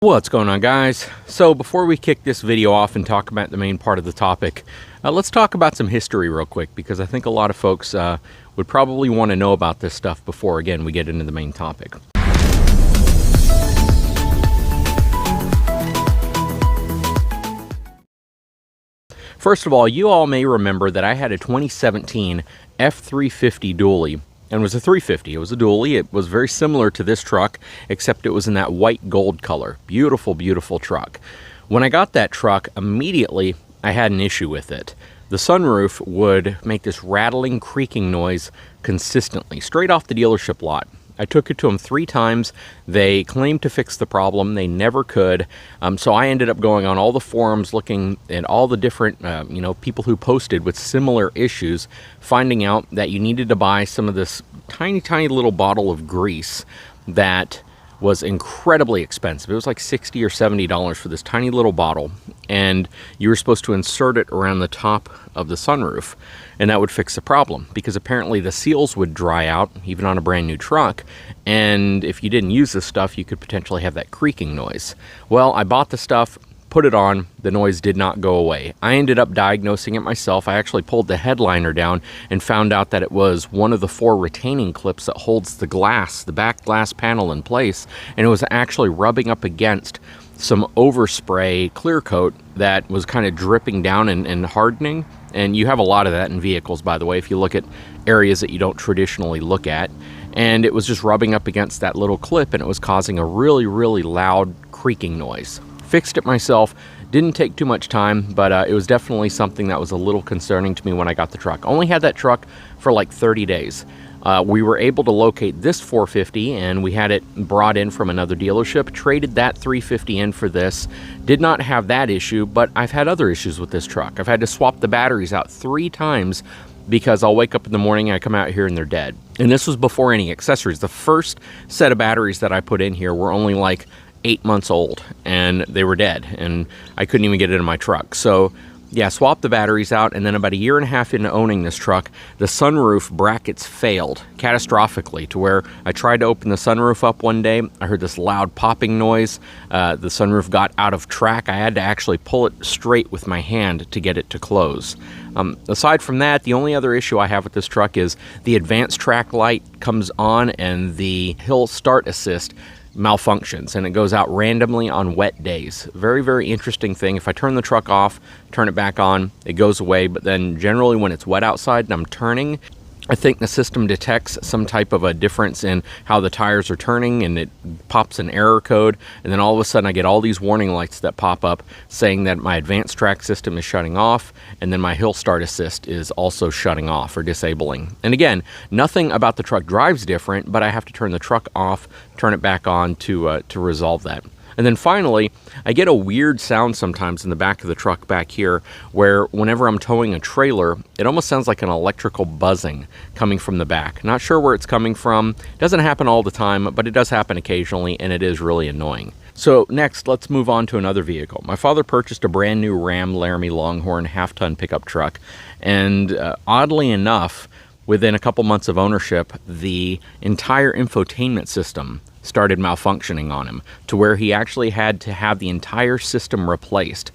What's going on, guys? So before we kick this video off and talk about the main part of the topic, let's talk about some history real quick, because I think a lot of folks would probably want to know about this stuff before, again, we get into the main topic. First of all, you all may remember that I had a 2017 F350 dually. And it was a 350. It was a dually. It was very similar to this truck, except it was in that white gold color. Beautiful, beautiful truck. When I got that truck, immediately I had an issue with it. The sunroof would make this rattling, creaking noise consistently, straight off the dealership lot. I took it to them 3 times. They claimed to fix the problem. They never could. So I ended up going on all the forums, looking at all the different, people who posted with similar issues, finding out that you needed to buy some of this tiny, tiny little bottle of grease that was incredibly expensive. It was like $60 or $70 for this tiny little bottle, and you were supposed to insert it around the top of the sunroof, and that would fix the problem, because apparently the seals would dry out even on a brand new truck, and if you didn't use this stuff, you could potentially have that creaking noise. Well, I bought the stuff, put it on, the noise did not go away. I ended up diagnosing it myself. I actually pulled the headliner down and found out that it was one of the 4 retaining clips that holds the glass, the back glass panel in place, and it was actually rubbing up against some overspray clear coat that was kind of dripping down and hardening. And you have a lot of that in vehicles, by the way, if you look at areas that you don't traditionally look at. And it was just rubbing up against that little clip, and it was causing a really, really loud creaking noise. Fixed it myself. Didn't take too much time, but it was definitely something that was a little concerning to me when I got the truck. Only had that truck for like 30 days. We were able to locate this 450, and we had it brought in from another dealership. Traded that 350 in for this. Did not have that issue, but I've had other issues with this truck. I've had to swap the batteries out 3 times because I'll wake up in the morning and I come out here and they're dead. And this was before any accessories. The first set of batteries that I put in here were only like 8 months old, and they were dead, and I couldn't even get it in my truck. So yeah, swapped the batteries out, and then about 1.5 years into owning this truck, the sunroof brackets failed catastrophically, to where I tried to open the sunroof up one day. I heard this loud popping noise. The sunroof got out of track. I had to actually pull it straight with my hand to get it to close. Aside from that, the only other issue I have with this truck is the advanced track light comes on and the hill start assist malfunctions, and it goes out randomly on wet days. Very, very interesting thing. If I turn the truck off, turn it back on, it goes away, but then generally when it's wet outside and I'm turning, I think the system detects some type of a difference in how the tires are turning, and it pops an error code, and then all of a sudden I get all these warning lights that pop up saying that my advanced track system is shutting off, and then my hill start assist is also shutting off or disabling. And again, nothing about the truck drives different, but I have to turn the truck off, turn it back on to resolve that. And then finally, I get a weird sound sometimes in the back of the truck back here, where whenever I'm towing a trailer, it almost sounds like an electrical buzzing coming from the back. Not sure where it's coming from. It doesn't happen all the time, but it does happen occasionally, and it is really annoying. So next, let's move on to another vehicle. My father purchased a brand new Ram Laramie Longhorn half-ton pickup truck, and oddly enough, within a couple months of ownership, the entire infotainment system started malfunctioning on him, to where he actually had to have the entire system replaced.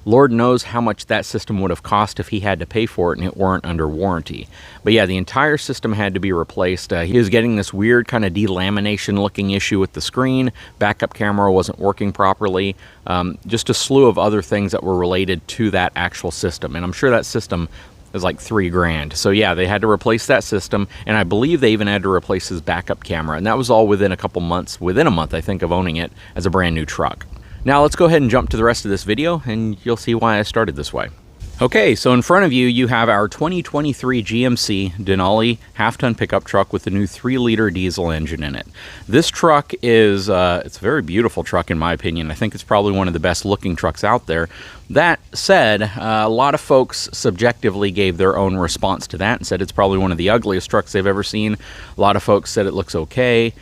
Lord knows how much that system would have cost if he had to pay for it and it weren't under warranty. But yeah, the entire system had to be replaced. He was getting this weird kind of delamination looking issue with the screen. Backup camera wasn't working properly. Just a slew of other things that were related to that actual system. And I'm sure that system is like $3 grand. So yeah, they had to replace that system, and I believe they even had to replace his backup camera, and that was all within a couple months, within a month I think, of owning it as a brand new truck. Now let's go ahead and jump to the rest of this video, and you'll see why I started this way. Okay, so in front of you, you have our 2023 GMC Denali half-ton pickup truck with the new 3-liter diesel engine in it. This truck is, it's a very beautiful truck in my opinion. I think it's probably one of the best looking trucks out there. That said, a lot of folks subjectively gave their own response to that and said it's probably one of the ugliest trucks they've ever seen. A lot of folks said it looks okay.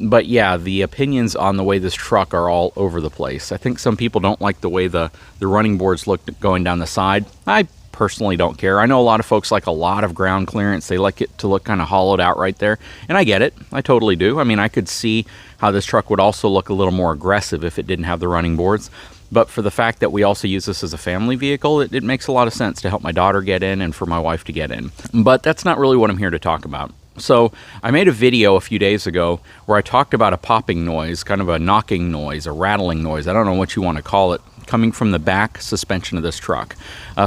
But yeah, the opinions on the way this truck are all over the place. I think some people don't like the way the running boards look going down the side. I personally don't care. I know a lot of folks like a lot of ground clearance. They like it to look kind of hollowed out right there, and I get it. I totally do. I mean, I could see how this truck would also look a little more aggressive if it didn't have the running boards. But for the fact that we also use this as a family vehicle, it makes a lot of sense to help my daughter get in and for my wife to get in. But that's not really what I'm here to talk about. So I made a video a few days ago where I talked about a popping noise, kind of a knocking noise, a rattling noise, I don't know what you want to call it, coming from the back suspension of this truck.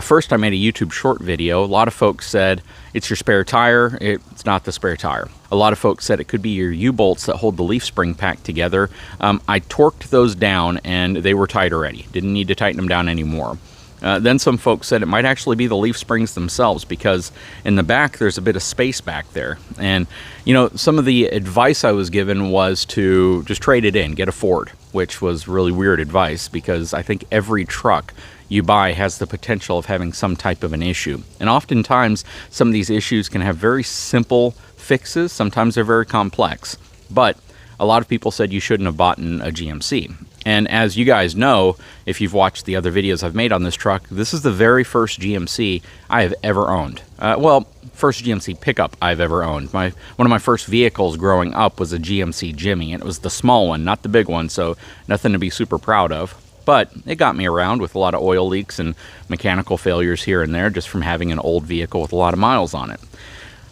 First, I made a YouTube short video. A lot of folks said it's your spare tire. It's not the spare tire. A lot of folks said it could be your U-bolts that hold the leaf spring pack together. I torqued those down and they were tight already. Didn't need to tighten them down anymore. Then some folks said it might actually be the leaf springs themselves, because in the back there's a bit of space back there. And you know, some of the advice I was given was to just trade it in, get a Ford, which was really weird advice, because I think every truck you buy has the potential of having some type of an issue. And oftentimes some of these issues can have very simple fixes. Sometimes they're very complex. But a lot of people said you shouldn't have bought a GMC. And as you guys know, if you've watched the other videos I've made on this truck, this is the very first GMC I have ever owned. First GMC pickup I've ever owned. One of my first vehicles growing up was a GMC Jimmy, and it was the small one, not the big one, so nothing to be super proud of. But it got me around with a lot of oil leaks and mechanical failures here and there, just from having an old vehicle with a lot of miles on it.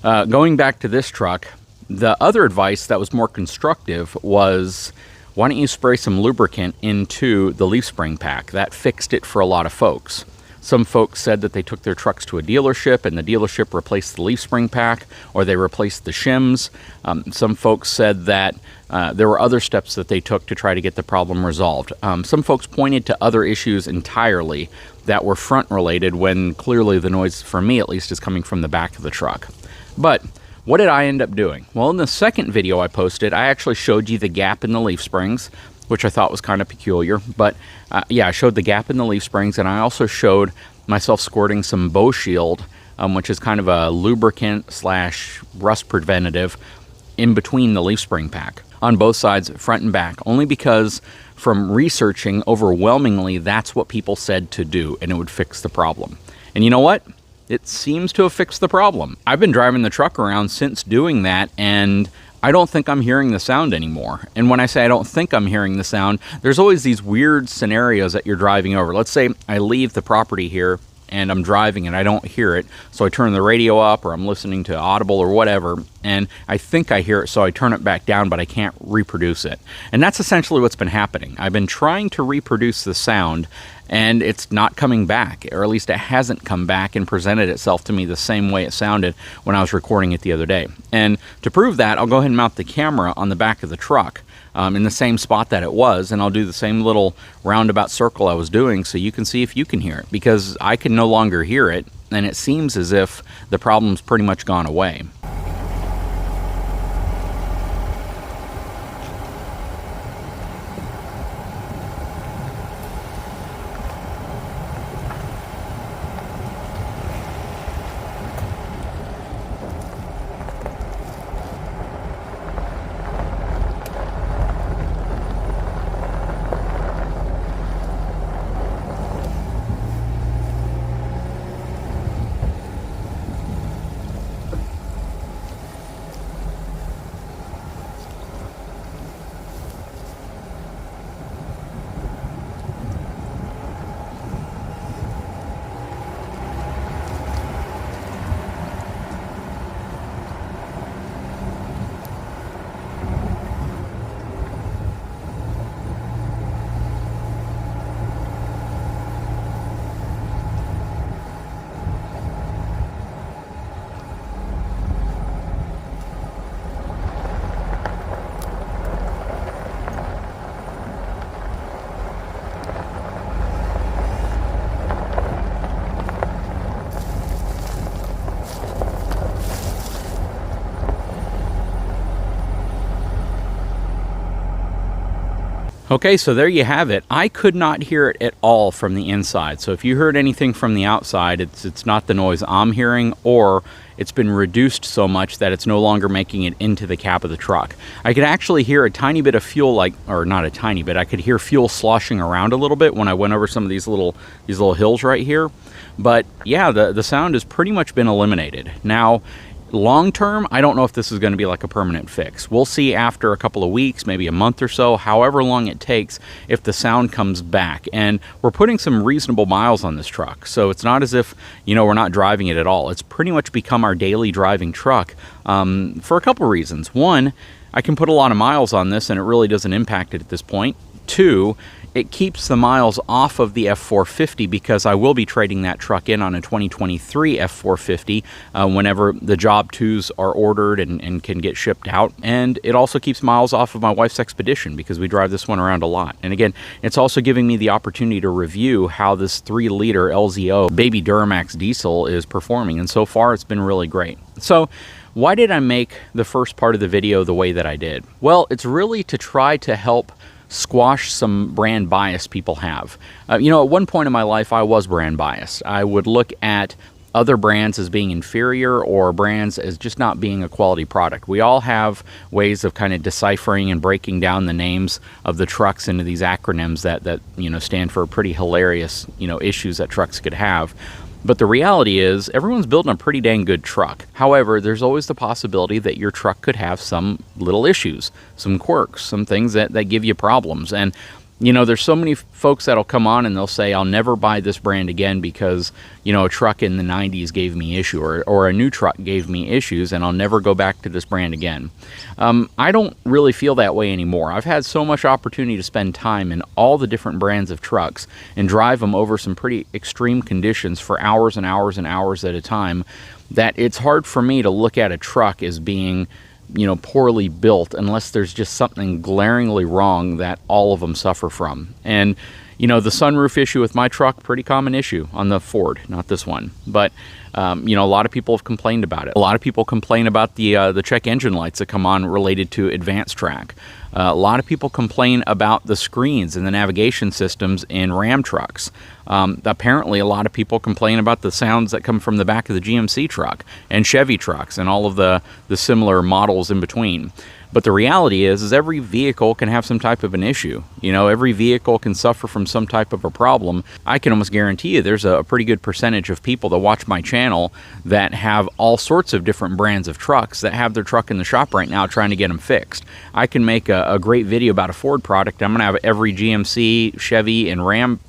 Going back to this truck, the other advice that was more constructive was, why don't you spray some lubricant into the leaf spring pack? That fixed it for a lot of folks. Some folks said that they took their trucks to a dealership and the dealership replaced the leaf spring pack, or they replaced the shims. Some folks said that there were other steps that they took to try to get the problem resolved. Some folks pointed to other issues entirely that were front related, when clearly the noise, for me at least, is coming from the back of the truck. But what did I end up doing? Well, in the second video I posted, I actually showed you the gap in the leaf springs, which I thought was kind of peculiar. But yeah, I showed the gap in the leaf springs, and I also showed myself squirting some Bow Shield, which is kind of a lubricant slash rust preventative, in between the leaf spring pack on both sides, front and back, only because from researching, overwhelmingly, that's what people said to do, and it would fix the problem. And you know what? It seems to have fixed the problem. I've been driving the truck around since doing that, and I don't think I'm hearing the sound anymore. And when I say I don't think I'm hearing the sound, there's always these weird scenarios that you're driving over. Let's say I leave the property here and I'm driving and I don't hear it, so I turn the radio up, or I'm listening to Audible or whatever, and I think I hear it, so I turn it back down, but I can't reproduce it. And that's essentially what's been happening. I've been trying to reproduce the sound, and it's not coming back, or at least it hasn't come back and presented itself to me the same way it sounded when I was recording it the other day. And to prove that, I'll go ahead and mount the camera on the back of the truck in the same spot that it was, and I'll do the same little roundabout circle I was doing so you can see if you can hear it, because I can no longer hear it, and it seems as if the problem's pretty much gone away. Okay, so there you have it. I could not hear it at all from the inside. So if you heard anything from the outside, it's not the noise I'm hearing, or it's been reduced so much that it's no longer making it into the cab of the truck. I could actually hear a tiny bit of fuel, or not a tiny bit, I could hear fuel sloshing around a little bit when I went over some of these little hills right here. But yeah, the sound has pretty much been eliminated. Now, long term, I don't know if this is going to be like a permanent fix. We'll see after a couple of weeks, maybe a month or so, however long it takes, if the sound comes back. And we're putting some reasonable miles on this truck, so it's not as if, we're not driving it at all. It's pretty much become our daily driving truck for a couple reasons. One, I can put a lot of miles on this and it really doesn't impact it at this point. Two, it keeps the miles off of the F450 because I will be trading that truck in on a 2023 F450 whenever the Job 2s are ordered and can get shipped out. And it also keeps miles off of my wife's Expedition because we drive this one around a lot. And again, it's also giving me the opportunity to review how this 3-liter LZO Baby Duramax diesel is performing. And so far, it's been really great. So, why did I make the first part of the video the way that I did? Well, it's really to try to help squash some brand bias people have. At one point in my life, I was brand biased. I would look at other brands as being inferior or brands as just not being a quality product. We all have ways of kind of deciphering and breaking down the names of the trucks into these acronyms that stand for pretty hilarious, issues that trucks could have. But the reality is, everyone's building a pretty dang good truck. However, there's always the possibility that your truck could have some little issues, some quirks, some things that give you problems. And there's so many folks that'll come on and they'll say, I'll never buy this brand again because, a truck in the 90s gave me issue, or a new truck gave me issues, and I'll never go back to this brand again. I don't really feel that way anymore. I've had so much opportunity to spend time in all the different brands of trucks and drive them over some pretty extreme conditions for hours and hours and hours at a time that it's hard for me to look at a truck as being poorly built unless there's just something glaringly wrong that all of them suffer from. And the sunroof issue with my truck, pretty common issue on the Ford, not this one. But a lot of people have complained about it. A lot of people complain about the check engine lights that come on related to advanced track. A lot of people complain about the screens and the navigation systems in Ram trucks. Apparently, a lot of people complain about the sounds that come from the back of the GMC truck and Chevy trucks and all of the similar models in between. But the reality is every vehicle can have some type of an issue. Every vehicle can suffer from some type of a problem. I can almost guarantee you there's a pretty good percentage of people that watch my channel that have all sorts of different brands of trucks that have their truck in the shop right now trying to get them fixed. I can make a great video about a Ford product. I'm going to have every GMC, Chevy, and Ram,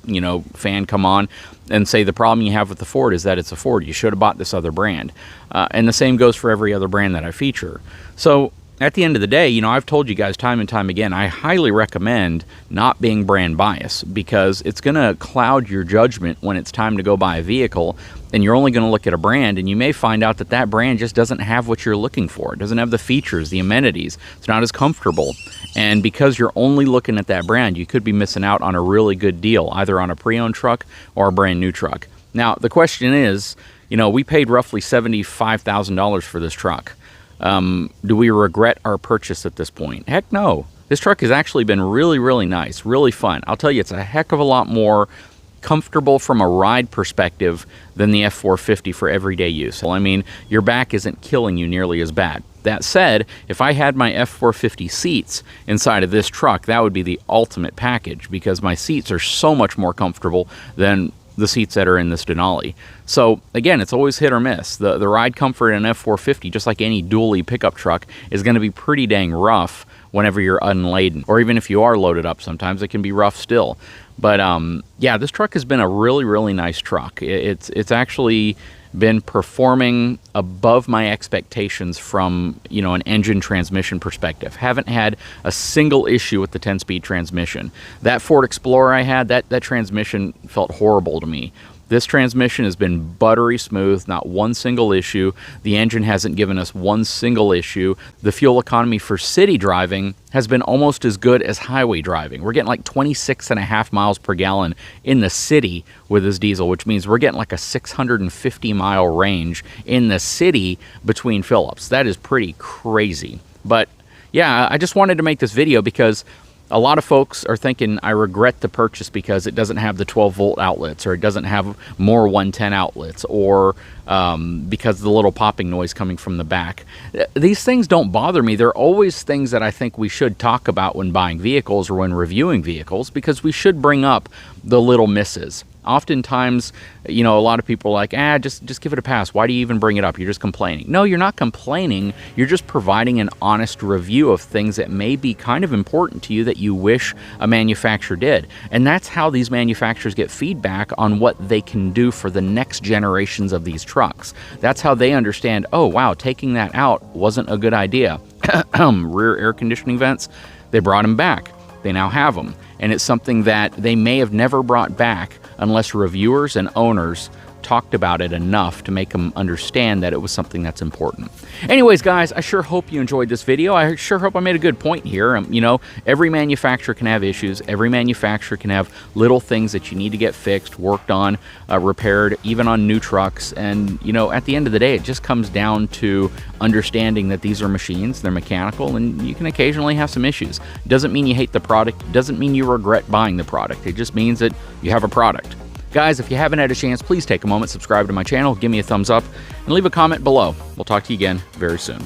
fan come on and say the problem you have with the Ford is that it's a Ford. You should have bought this other brand. And the same goes for every other brand that I feature. So at the end of the day, I've told you guys time and time again, I highly recommend not being brand biased because it's going to cloud your judgment when it's time to go buy a vehicle, and you're only going to look at a brand, and you may find out that brand just doesn't have what you're looking for. It doesn't have the features, the amenities. It's not as comfortable. And because you're only looking at that brand, you could be missing out on a really good deal, either on a pre-owned truck or a brand new truck. Now, the question is, we paid roughly $75,000 for this truck. Do we regret our purchase at this point? Heck no. This truck has actually been really, really nice, really fun. I'll tell you, it's a heck of a lot more comfortable from a ride perspective than the F450 for everyday use. I mean, your back isn't killing you nearly as bad. That said, if I had my F450 seats inside of this truck, that would be the ultimate package because my seats are so much more comfortable than the seats that are in this Denali. So again, it's always hit or miss. The ride comfort in an F450, just like any dually pickup truck, is going to be pretty dang rough whenever you're unladen, or even if you are loaded up. Sometimes it can be rough still. But yeah, this truck has been a really, really nice truck. It's actually been performing above my expectations from an engine transmission perspective. Haven't had a single issue with the 10-speed transmission. That Ford Explorer I had, that transmission felt horrible to me. This transmission has been buttery smooth, not one single issue. The engine hasn't given us one single issue. The fuel economy for city driving has been almost as good as highway driving. We're getting like 26.5 miles per gallon in the city with this diesel, which means we're getting like a 650-mile range in the city between fill-ups. That is pretty crazy. But yeah, I just wanted to make this video because A lot of folks are thinking, I regret the purchase because it doesn't have the 12-volt outlets, or it doesn't have more 110 outlets, or because of the little popping noise coming from the back. These things don't bother me. They're always things that I think we should talk about when buying vehicles or when reviewing vehicles, because we should bring up the little misses. Oftentimes, you know, a lot of people are like, just give it a pass. Why do you even bring it up? You're just complaining. No, you're not complaining. You're just providing an honest review of things that may be kind of important to you that you wish a manufacturer did. And that's how these manufacturers get feedback on what they can do for the next generations of these trucks. That's how they understand, oh, wow, taking that out wasn't a good idea. Rear air conditioning vents, they brought them back. They now have them. And it's something that they may have never brought back unless reviewers and owners talked about it enough to make them understand that it was something that's important. Anyways, guys, I sure hope you enjoyed this video. I sure hope I made a good point here. You know, every manufacturer can have issues. Every manufacturer can have little things that you need to get fixed, worked on, repaired, even on new trucks. And, you know, at the end of the day, it just comes down to understanding that these are machines, they're mechanical, and you can occasionally have some issues. Doesn't mean you hate the product. Doesn't mean you regret buying the product. It just means that you have a product. Guys, if you haven't had a chance, please take a moment, subscribe to my channel, give me a thumbs up, and leave a comment below. We'll talk to you again very soon.